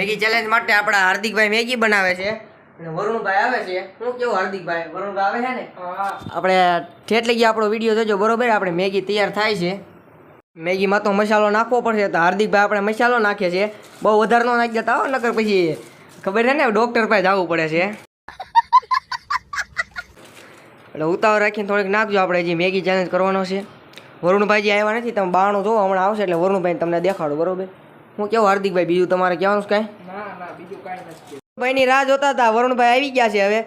Maggi challenge માટે આપણા હાર્દિકભાઈ Maggi બનાવે છે અને વરુણભાઈ આવે છે. હું કેવું હાર્દિકભાઈ વરુણભાઈ આવે છે ને આપણે ઠેઠ લગી આપણો વિડીયો જોજો બરોબર. આપણે મેગી તૈયાર થાય છે. મેગીમાં તો મસાલો નાખવો પડશે તો હાર્દિકભાઈ આપણે મસાલો નાખીએ છીએ. બહુ વધારે ન નાખી દેતા હો નકર પછી ખબર છે ને ડૉક્ટર પાસે જવું પડે છે. એટલે ઉતાવળ રાખીને થોડીક નાખજો. આપણે જે મેગી ચેલેન્જ કરવાનો છે. વરુણભાઈ જે આવ્યા નથી તમે બાણું જોવો હમણાં આવશે એટલે વરુણભાઈ તમને દેખાડો બરોબર. હું કેવું હાર્દિકભાઈ બીજું તમારે કહેવાનું કાંઈ? બીજું કાંઈ નથી. ભાઈની રાહ જોતા હતા. વરુણભાઈ આવી ગયા છે. હવે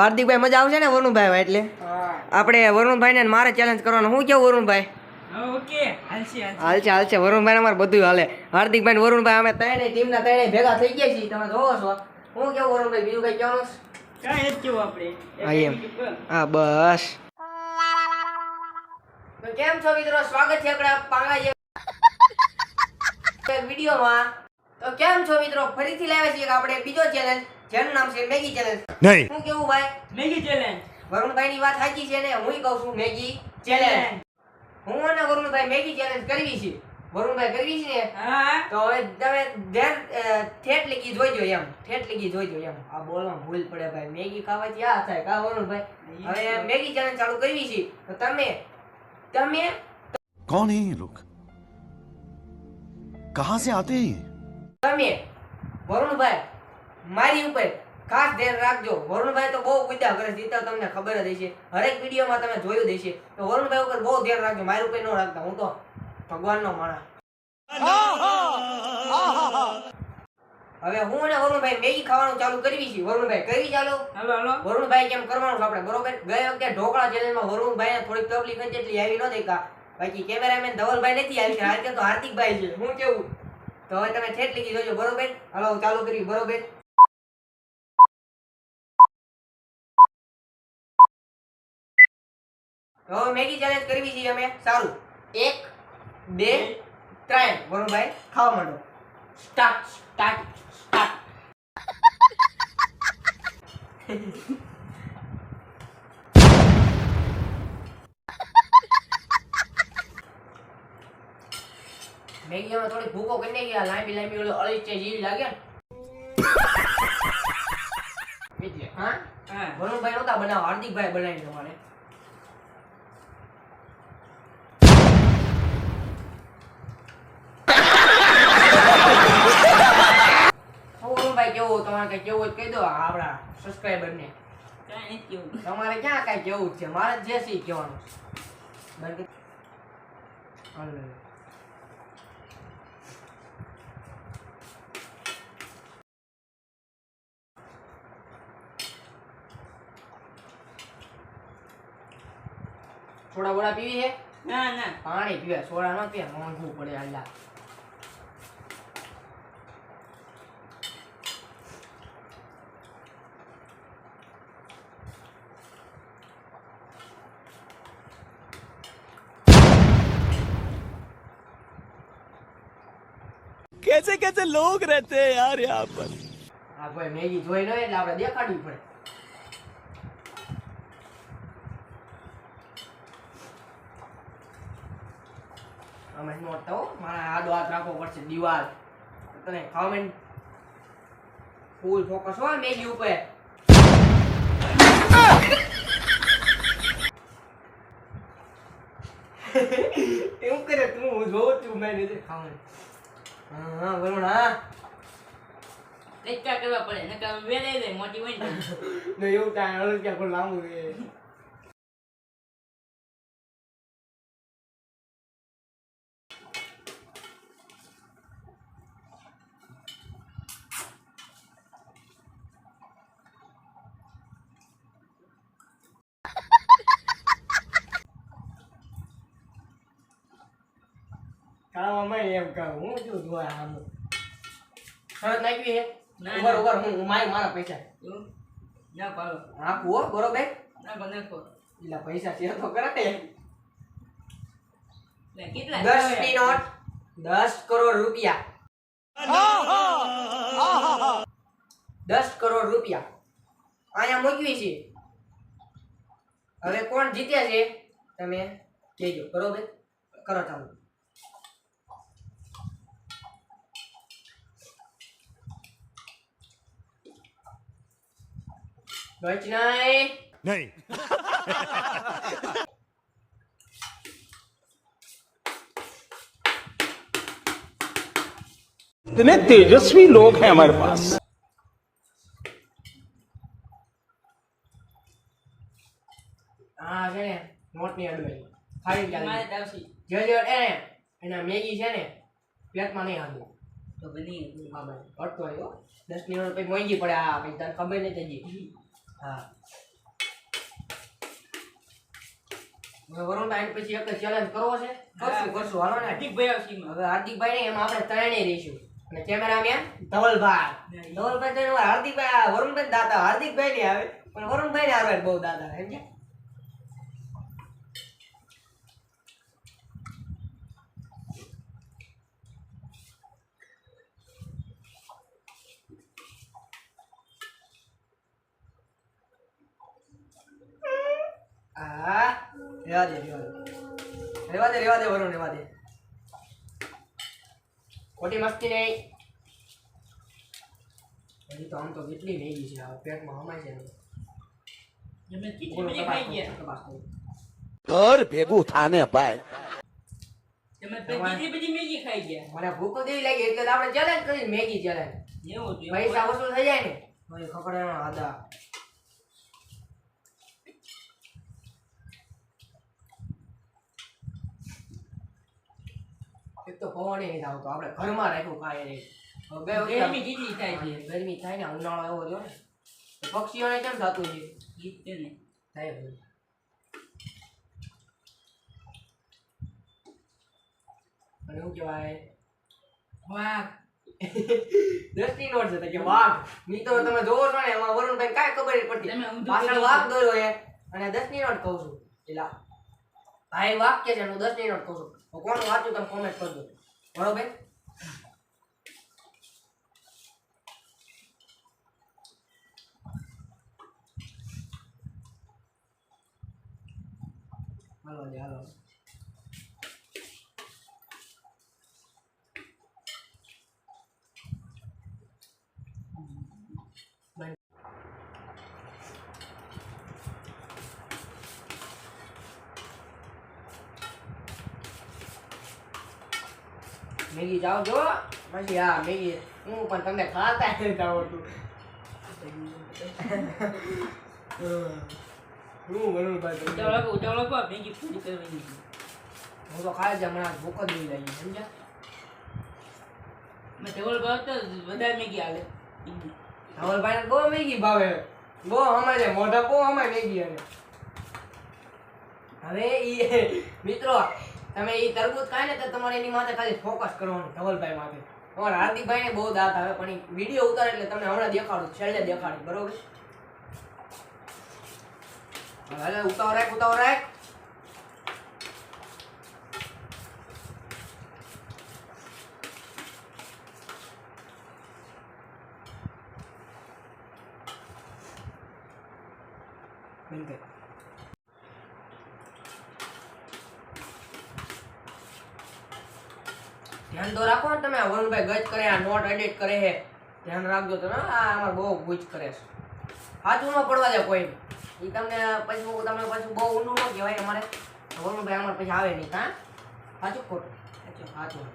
હાર્દિકભાઈ મજા આવશે ને વરુણભાઈ એટલે આપણે વરુણભાઈને મારે ચેલેન્જ કરવાનો. હું કેવું વરુણભાઈ? હાલશે વરુણભાઈ અમારે બધું હાલે. હાર્દિકભાઈ વરુણભાઈ અમે ત્રણેય ટીમના ત્રણેય ભેગા થઈ ગયા છીએ. તમે જોવો છો. હું કેવું વરુણભાઈ બીજું કઈ કહેવાનું? હા બસ. તો કેમ છો મિત્રો? સ્વાગત છે આપણા પાંગા વિડીયોમાં. તો કેમ છો મિત્રો? ફરીથી લાવ્યા છીએ આપણે બીજો ચેલેન્જ જેનું નામ છે મેગી ચેલેન્જ. નહીં હું કેવું ભાઈ? Maggi challenge. વરુણભાઈની વાત સાચી છે ને હું કહું છું મેગી ચેલેન્જ. હું અને વરુણભાઈ મેગી ચેલેન્જ કરવી છે. વરુણભાઈ કરવી છે ને તો હવે તમે ઠેઠ લગી જોઈજો એમ. ઠેઠ લગી જોઈજો એમ. આ બોલવામાં ભૂલ પડે ભાઈ. મેગી ખાવાથી આ થાય કા વરુણભાઈ? હવે મેગી ચેલેન્જ ચાલુ કરવી છે તો તમે कौन है ये लोग कहां से आते हैं તમે વરુણભાઈ મારી ઉપર ખાસ ધ્યાન રાખજો. વરુણભાઈ તો બહુ કુદ્યા કરે છે તો તમને ખબર જ હશે. હરેક વિડીયોમાં તમે જોયું જ હશે. તો વરુણભાઈ ઉપર બહુ ધ્યાન રાખજો. મારી ઉપર ન રાખતા. હું તો ભગવાનનો માણસ. હવે હું અને વરુણભાઈ મેગી ખાવાનું ચાલુ કરવી છે. વરુણભાઈ કરવી ચાલો. વરુણભાઈ કેમ કરવાનું છે આપણે બરોબર. ગયા વખતે ઢોકળા ચેલેન્જમાં વરુણભાઈને થોડીક તકલીફ હતી એટલે આવી ન દેખા. બાકી કેમેરામેન ધવલભાઈ નથી આવી છે. આજે તો હાર્દિકભાઈ છે. હું કેવું? તો હવે તમે ઠેઠ લીધી જોજો બરોબર. હાલો ચાલુ કરી બરોબર. તો મેગી ચેલેન્જ કરવી છે અમે. સારું 1 2 3 વરુણભાઈ ખાવા માંડો. સ્ટાર્ટ. મેગી માં થોડી ભૂકો કરી ગયા. લાંબી ઓલો અળીચે જેવી લાગે ને એટલે હા વરુણભાઈ નહોતા બનાવ. હાર્દિકભાઈ બનાવી તમારે. વરુણભાઈ કેવું તમારે કઈ કેવું કહી દો આપણા સબસ્ક્રાઇબર ને. તમારે ક્યાં કઈ કેવું છે? મારે જે છે કહેવાનું. સોડા બોડા પીવી છે? ના પાણી પીવે. સોડા ન પીવે. મોંઘું પડે. અલ્લા कैसे कैसे लोग रहते हैं यार यहाँ पर આ ભાઈ મેગી જોઈ લો એટલે આપણે દેખાડવી પડે. અમે નોટ તો મારા આડો હાથ રાખવો પડશે દીવાલ. તને કમેન્ટ ફૂલ ફોકસ હોય મેગી ઉપર. એવું કરે તું. હું જોઉં છું મેં નથી ખાવાનું. હા વરુણ હા ટેકા કરવા પડે નકર વેલે દે મોટી હોય ને. ને એવું કાંઈ અલગ ક્યાં કોઈ લાંબુ છે. કાવામાં એમ કહું હું શું જોયા આમ શરત નાખવી છે. ઉપર હું મારા પૈસા ના પાડો આપું હો બરોબર. ના બનેકો એટલા પૈસા શેર તો કરે ને. કેટલા 10 ની નોટ 10 કરોડ રૂપિયા. 10 કરોડ રૂપિયા અહીંયા મૂકવી છે. હવે કોણ જીત્યા છે તમે કહેજો બરોબર. કરો ચાલુ. ગચ નહીં. नहीं इतने तेजस्वी लोग हैं हमारे पास હા છે ને નોટની અડવાઈ ખાલી મારે ચાલી તાવસી જે એને એના મેગી છે ને પેટમાં નહીં હાલતું. તો બની હા ભાઈ અડતો આવ્યો 10 ની નોટ પછી મોંઘી પડે. હા પછી તને ખબર નહીં થતી. હા હવે વરુણભાઈ પછી એક ચેલેન્જ કરવો છે. કરશું હાલો ને. હાર્દિકભાઈ આવશે એમાં. હવે હાર્દિકભાઈ ને એમાં આપણે ત્રણેય રહીશું અને કેમેરામેન ધવલભાઈ. ધવલભાઈ તો એવા હાર્દિકભાઈ વરુણભાઈ દાતા હાર્દિકભાઈ ને આવે પણ વરુણભાઈ ને આવે બહુ દાદા સમજ્યા. આ રેવા દે વરુણ રેવા દે. ખોટી મસ્તી નહીં. હજી તો આમ તો કેટલી મેગી છે. આ પેટમાં હમાય છે ને. તમે કેટલી બધી ખાઈ ગયા તપાસ કરો. घर भेगू थाने भाई તમે કેટલી બધી મેગી ખાઈ ગયા મને ભૂખ દેવી લાગી એટલે તો આપણે ચેલેન્જ કરી મેગી ચેલેન્જ. એવું હતું પૈસા વસૂલ થઈ જાય ને તો એ ખબર હતા. એક તો પવન નહીં આવતો આપણે ઘરમાં રાખ્યું ખાય નહીં. હવે બે વખત ગરમી કેટલી થાય છે ગરમી થાય ને ઉનાળો એવો રહ્યો ને તો પક્ષીઓને કેમ થતું છે ઈ જ છે ને થાય ભાઈ. અને શું કહેવાય વાહ 10 ની નોટ છે તો કે વાઘ. મિત્રો તમે જોવો છો ને એમાં વરુણભાઈ કાંઈ ખબર નહીં પડતી. તમે ઊંધું પાછળ કરી વાઘ દોર્યો છે અને 10 ની નોટ કહું છું. એલા ભાઈ વાઘ કે છે હું 10 ની નોટ કહું છું. તો કોણ વાંચ્યું તમે કોમેન્ટ કરજો બરોબર. હાલો લે હાલો. મેગી જાઓ જો પછી હા મેગી હું પણ તમને ખાતા નથી આવડતું. હું વરુણભાઈ તમને ઉતાવળ રાખો મેગી પૂરી કરવાની છે હું તો ખાઈ જા મને ભૂખ જ નહીં લાગી સમજ્યા. મેં ટેબલ પર તો વધારે મેગી આલે ધવલભાઈ ને બહુ મેગી ભાવે. બહુ અમારે મોઢા બહુ અમારે મેગી અને હવે ઈ મિત્રો તમે ઈ તરબૂચ ખાય ને તો તમારે એની માથે ખાલી ફોકસ કરવાનું ધવલભાઈ માથે. અમારા હાર્દિકભાઈ ને બહુ દાંત આવે પણ ઈ વિડીયો ઉતારે એટલે તમને હમણાં દેખાડું છેલ્લે દેખાડી બરોબર. હવે ઉતાવળ રાખ. બંધ કર. ધ્યાન તો રાખો ને તમે. વરુણભાઈ ગજ કરે આ નોટ એડિટ કરે છે ધ્યાન રાખજો તમે. આ અમાર બહુ ગુજ કરે છે. સાચું ન પડવા દે કોઈ. એ તમને પછી તમે પાછું બહુ ઊંડું ન કહેવાય અમારે. વરુણભાઈ અમારે પછી આવે નહીં. હા સાચું ખોટું સાચું.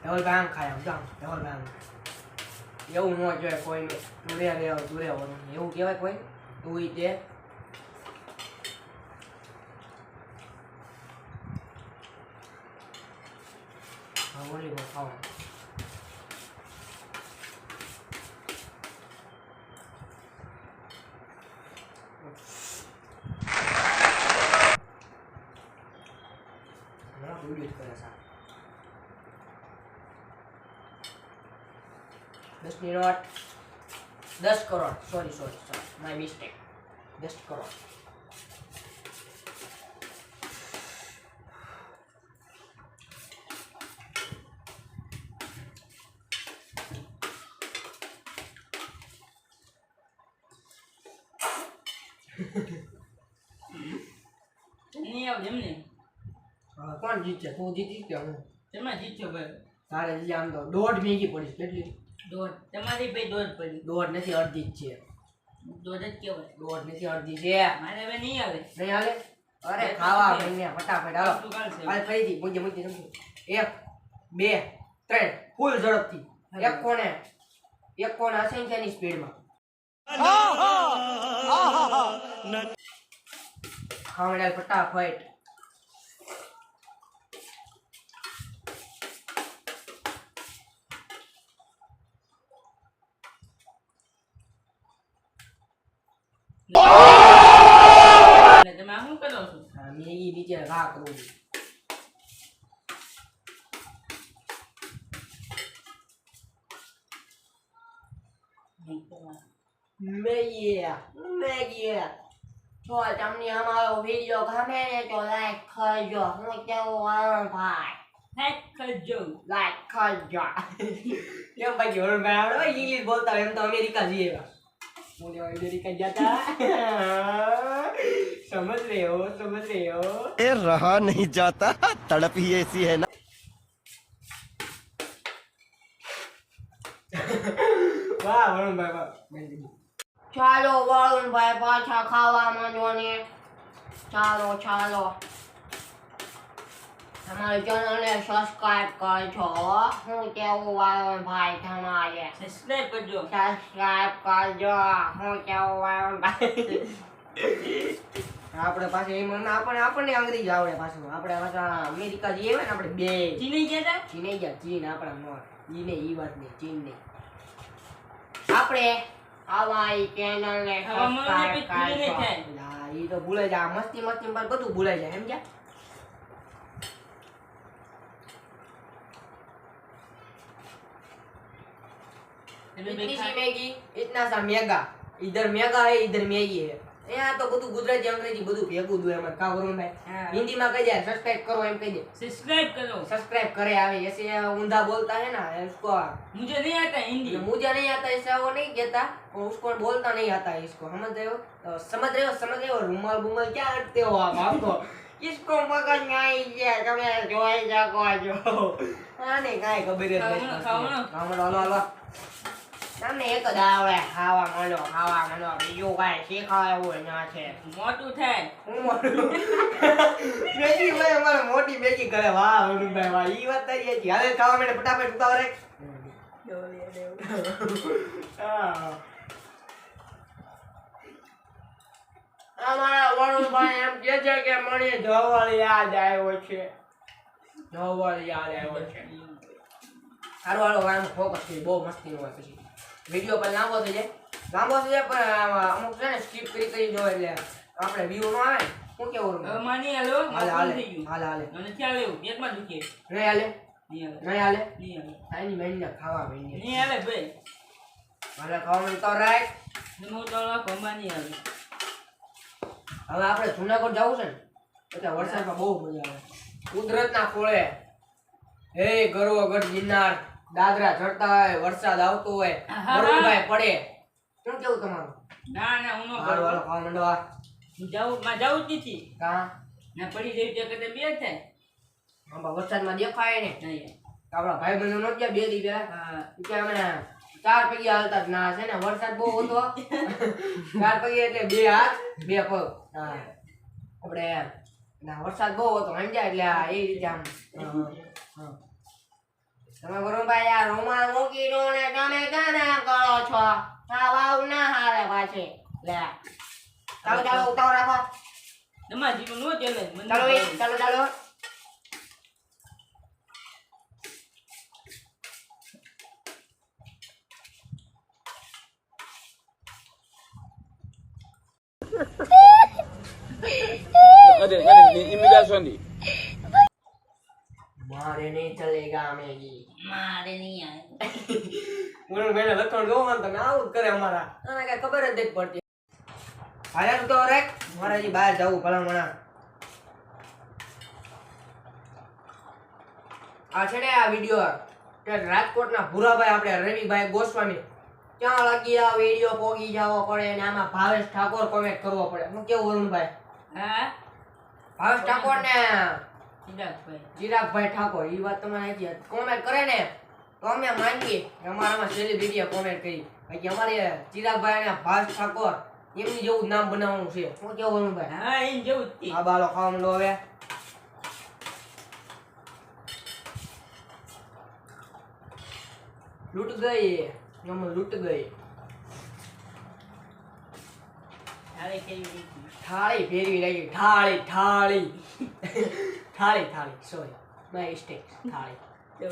ધવલભાઈ આમ ખાય આમ જામ ધવલભાઈ આમ. એવું ન કહેવાય કોઈને. તું રે વરુણ એવું કહેવાય કોઈ તું ઈ તે. હા બોલી બહુ ખાવા. ઘણા વિડીયો કરે છે. 10 ની note 10 crore sorry my mistake 10 crore. નહીં આવડે એમ ને કોણ જીતશે તું જીતીશ કે હું? તમે જીત્યો ભાઈ. તારે હજી આમ તો 1.5 મેગી પડી કેટલી દોઢ. તમારી ભાઈ દોઢ પડી. 1.5 નથી અડધી જ છે દોઢ જ કહેવાય. 1.5 નથી અડધી છે મારે હવે નહીં આવે. નહીં હાલે અરે ખાવા મહિને ફટાફટ હાલો શું કાલ છે? હાલ ફરીથી મુજે મુજે સમજો 1 2 3 ફૂલ ઝડપથી એક કોણે અસંખ્યની સ્પીડમાં ખાવડા ફટાફટ એટલે તમે આ શું કરો છો? મેગી નીચે ઘા કરું મેગી જો તમને અમારો વિડિયો ગમે ને તો લાઈક કરજો હું કેવું વાળું ભાઈ હેક કરજો. લાઈક કરજો કેમ બાકી વરુણ ભાઈ આપણે ઇંગ્લિશ બોલતા હોય એમ તો અમેરિકા જઈએ બોલે અમેરિકા જતા समझ रहे हो ए रहा नहीं जाता तड़प ही ऐसी है ना વાહ વરુણભાઈ વાહ ચાલો વરુણભાઈ પાછા ખાવા માંડો ને ચાલો અમારી ચેનલને સબસ્ક્રાઇબ કરજો હું કેવું વરુણભાઈ તમારે સબસ્ક્રાઇબ કરજો. સબસ્ક્રાઇબ કરજો હું કેવું વરુણભાઈ આપણે પાછું એમ આપણને અંગ્રેજી આવડે પાછું આપણે પાછા અમેરિકા જઈએ ને આપણે બે ચીની ગયા તા? ચીન આપણા નો ઈ ને ઈ વાત નહીં ચીન નહીં આપણે આવા ઈ ચેનલને સબસ્ક્રાઇબ કરજો ઈ તો ભૂલાઈ જાય મસ્તી પર બધું ભૂલાઈ જાય સમજ્યા इतनी सी मैगी इतना सा मेगा इधर मेगा है इधर मैगी है यहाँ तो બધું ગુજરાતી અંગ્રેજી બધું ભેગું દુએ અમાર કા વરુણ ભાઈ हिंदी में कह दे सब्सक्राइब करो एम कह दे सब्सक्राइब करो. सब्सक्राइब करे आवे ऐसे ऊंधा बोलता है ना इसको मुझे नहीं आता हिंदी. मुझे नहीं आता ऐसा वो नहीं कहता और उसको बोलता नहीं आता है इसको समझ रहे हो रुमाल बुमाल क्या करते हो आप आपको इसको मगज नहीं है તમે જોઈ શકો છો આને કાઈ ખબર જ નથી ખાવાનો હાલો તમને એક જ આવડે ખાવા માંડો બીજું કાંઈ શીખવાડવું હોય ના છે મોટું થાય. હું મોટું મેગી ભાઈ અમારે મોટી મેગી કરે વાહ વરુણભાઈ વાહ ઈ વાત તારી હતી હાલે ખાવા માંડે ફટાફટ ઉતાવળ રાખ અમારા વરુણભાઈ એમ કહે છે કે મને ધવલ યાદ આવ્યો છે હાલો આમ ફોકસ કરી બહુ મસ્તી હોય પછી વિડિયો પર લાંબો થઈ જાય પણ અમુક છે ને સ્કીપ કરી જો એટલે આપણે વ્યૂ નો આવે હું કેવું હવે માની હાલો. હાલે થઈ ગયું. હાલે મને ખ્યાલ આવ્યો. પેટમાં દુખે. નહીં હાલે નહીં નહીં હાલે. હાલે નહીં હાલે. આની મહિને ખાવા મહિને નહીં હાલે ભાઈ. હાલે ખાવાનું તો રાખ નમો તો રાખવામાં નહીં હાલે. હવે આપણે જુનાગઢ જવું છે ને એટલે વરસાદમાં બહુ મજા આવે કુદરતના ખોળે હે ગરવો ગિરનાર દાદરા ચડતા હોય વરસાદ આવતો હોય વરુણભાઈ પડે શું કેવું તમારું ના હું નો હાલો હાલો ખાવા માંડવા હું જાઉં જ નથી. કા ના પડી જાય ત્યાં કਦੇ બે થાય. આંબા વરસાદમાં દેખાય ને નહીં. આપણા ભાઈ બંધો નો ગયા બે દી હા. કે અમે 4 પૈયા હાલતા જ ના છે ને વરસાદ બહુ હતો 4 પૈયા એટલે 2 હાથ 2 પગ હા આપણે ના વરસાદ બહુ હતો સમજ્યા એટલે આ એ રીતે આમ તમે વરુણભાઈ આ રૂમાલ મૂકી દો ને તમે ગાના કરો છો આ વાવ ના હારે પાછી લે ચાલો ઉતાવળ રાખો તમારા જીવન નો ચેલેન્જ. ચાલો મારે નહીં ચલેગા મેગી મારે નહીં આવે. વરુણભાઈ ને લખણ જોવો ને તમે આવું જ કરે અમારા આને કઈ ખબર જ નથી પડતી હાલે તો રેક મારે હજી બહાર જવું ભલામણા આ છે ને આ વિડિયો કે રાજકોટના ભૂરાભાઈ આપણે રવિભાઈ ગોસ્વામી ક્યાં લાગી આ વિડિયો પોગી જવો પડે ને આમાં ભાવેશ ઠાકોર કોમેન્ટ કરવો પડે હું કેવું વરુણભાઈ હા ભાવેશ ઠાકોર ને ચિરાગભાઈ ઠાકોર એ વાત તમારે સાચી. કોમેન્ટ કરે ને તો અમે માનીએ કે અમારામાં સેલિબ્રિટીએ કોમેન્ટ કરી કે અમારે ચિરાગભાઈ અને ભાસ ઠાકોર એમની જેવું નામ બનાવવાનું છે. શું કેવું વરુણભાઈ? હા એમ જેવું જ આ બાલો ખાવા માંડો હવે. લૂટ ગઈ અમે લૂટ ગઈ. હવે કેવી રીતે થાળી ફેરવી લાગી. થાળી થાળી થાળી થાળી સોરી માય મિસ્ટેક. થાળી તો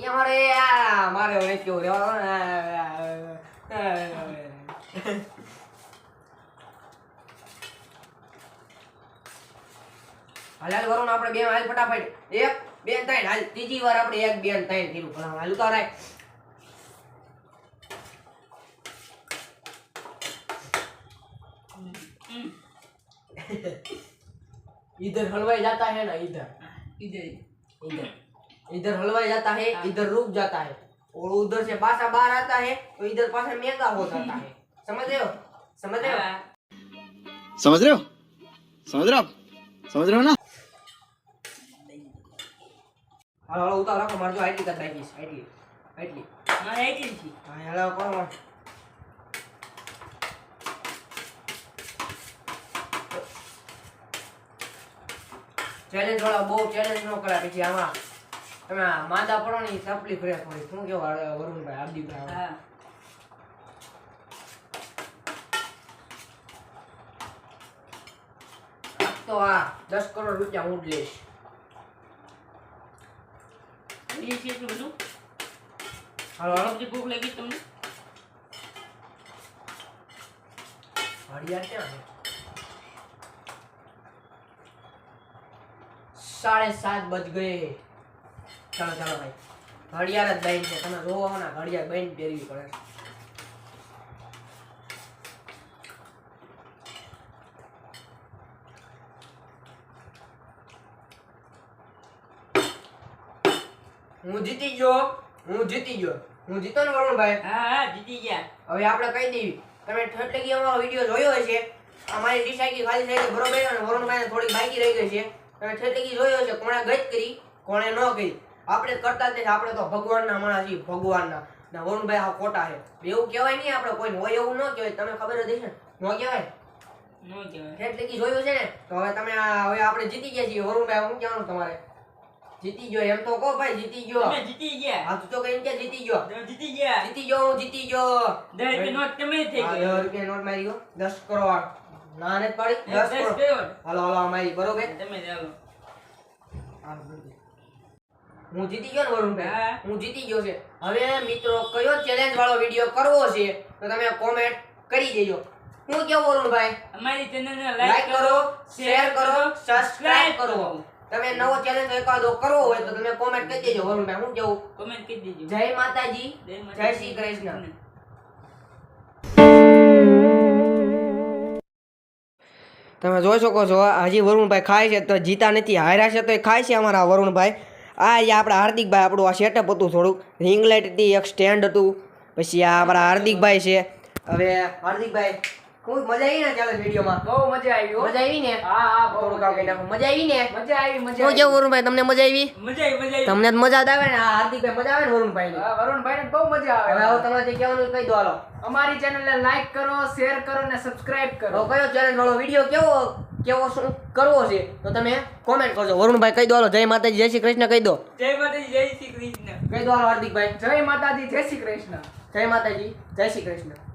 એ અમારે આ મારે હવે કેવું રેવા હાલ વરુણ આપણે બે હાલ ફટાફટ 1 2 3 હાલ ત્રીજી વાર આપણે 1 2 3 કીધું ભલા હાલ ઉતારાય. इधर हलवाई जाता है ना इधर इधर इधर इधर हलवाई जाता है इधर रुक जाता है और उधर से पासा बाहर आता है तो इधर पासा महंगा हो जाता है. समझ रहे हो? समझ रहे हो? હા. समझ रहे हो समझ रहे हो आप समझ रहे हो ना હાલો હાલો ઉતાર રાખો મારજો આટલી કદ બાકી છે આટલી આટલી મારે એટલી છે. હા હાલો કરો. ચેલેન્જ વાળા બહુ ચેલેન્જ ન કરાય પછી આમાં તમે માંદા પડો ને તકલીફ રહે થોડી. શું કેવું વરુણભાઈ હાર્દિકભાઈ? હા તો આ 10 કરોડ રૂપિયા હું જ લઈશ. એ છે એટલું બધું. હાલો હાલો સબ્જી ભૂખ લાગી તમને? ઘડિયાળ ક્યાં છે? 7:30 બજ ગયે. ચાલો ચાલો ભાઈ ઘડિયાળ જ બેન છે. તમે જોવો ને ઘડિયાળ બેન પહેરવી પડે છે. હું જીતી ગયો. હું જીતો ને વરુણભાઈ. હા હા જીતી ગયા. હવે આપણે કહી દેવી તમે ઠટકી અમારો વિડિયો જોયો હશે. અમારી ડિસાઈકી ખાલી થઈ ગઈ બરોબર અને વરુણભાઈને થોડી બાકી રહી ગઈ છે. તમે ઠટકી જોયો હશે કોણે ગત કરી કોણે ન કરી. આપણે કરતા જ નથી. આપણે તો ભગવાનના માણસ છીએ ભગવાનના. ના વરુણભાઈ આ ખોટા છે એવું કહેવાય નહીં. આપણે કોઈ હોય એવું ન કહેવાય. તમે ખબર જ હશે ને ન કહેવાય. નો કહેવાય. ઠટકી જોયું છે ને તો હવે તમે હવે આપણે જીતી ગયા છીએ. વરુણભાઈ શું કહેવાનું તમારે? જીતી ગયો એમ તો કહો ભાઈ. જીતી ગયો. તમે જીતી ગયા. હા તું તો કઈ કે જીતી ગયો. તમે જીતી ગયા. જીતી ગયો હું જીતી ગયો. 10 રૂપિયા નોટ તમે થઈ હા, ગયો. 10 રૂપિયા નોટ મારી ગયો. 10 કરોડ ના ને પાડી 10 10 કરોડ. કરોડ. હાલો હાલો અમારી બરોબર. તમે ચાલો. હું જીતી ગયો ને વરુણભાઈ. હા. હું જીતી ગયો છે. હવે મિત્રો કયો ચેલેન્જ વાળો વિડિયો કરવો છે તો તમે કોમેન્ટ કરી દેજો. હું કેવું વરુણભાઈ? અમારી ચેનલને લાઈક લાઈક કરો, શેર કરો, સબસ્ક્રાઇબ કરો. તમે નવો ચેલેન્જ એકાદો કરવો હોય તો તમે કોમેન્ટ કરી દેજો વરુણભાઈ. હું કેવું? કોમેન્ટ કરી દેજો. જય માતાજી, જય શ્રી કૃષ્ણ. તમે જોઈ શકો છો હજી વરુણભાઈ ખાય છે તો જીતા નથી. હાર્યા છે તો એ ખાય છે અમારા વરુણભાઈ. આ આપણા હાર્દિકભાઈ આપણું આ સેટઅપ હતું થોડુંક રિંગ લાઇટ હતી એક સ્ટેન્ડ હતું. પછી આ આપણા હાર્દિકભાઈ છે. હવે હાર્દિકભાઈ ખૂબ મજા આવી ને ચાલે વિડીયોમાં? બહુ મજા આવી હો. મજા આવી ને? હા હા બહુ થોડું કામ કરી નાખો. મજા આવી ને? મજા આવી મજા શું કેવું વરુણભાઈ તમને મજા આવી? મજા આવી મજા આવી. તમને જ મજા જ આવે ને? આ હાર્દિકભાઈ મજા આવે ને વરુણભાઈ? હા, વરુણભાઈને બહુ મજા હવે આવે. આવો તમારે જે કહેવાનું કહી દો હાલો. અમારી ચેનલને લાઈક કરો, શેર કરો ને સબસ્ક્રાઇબ કરો. હવે કયો ચેલેન્જ વાળો વિડીયો કેવો શું કરવો છે તો તમે કોમેન્ટ કરજો. વરુણભાઈ કહી દો હાલો. જય માતાજી, જય શ્રી કૃષ્ણ કહી દો. જય માતાજી જય શ્રી કૃષ્ણ. કહી દો હાલો હાર્દિકભાઈ. જય માતાજી, જય શ્રી કૃષ્ણ. જય માતાજી, જય શ્રી કૃષ્ણ.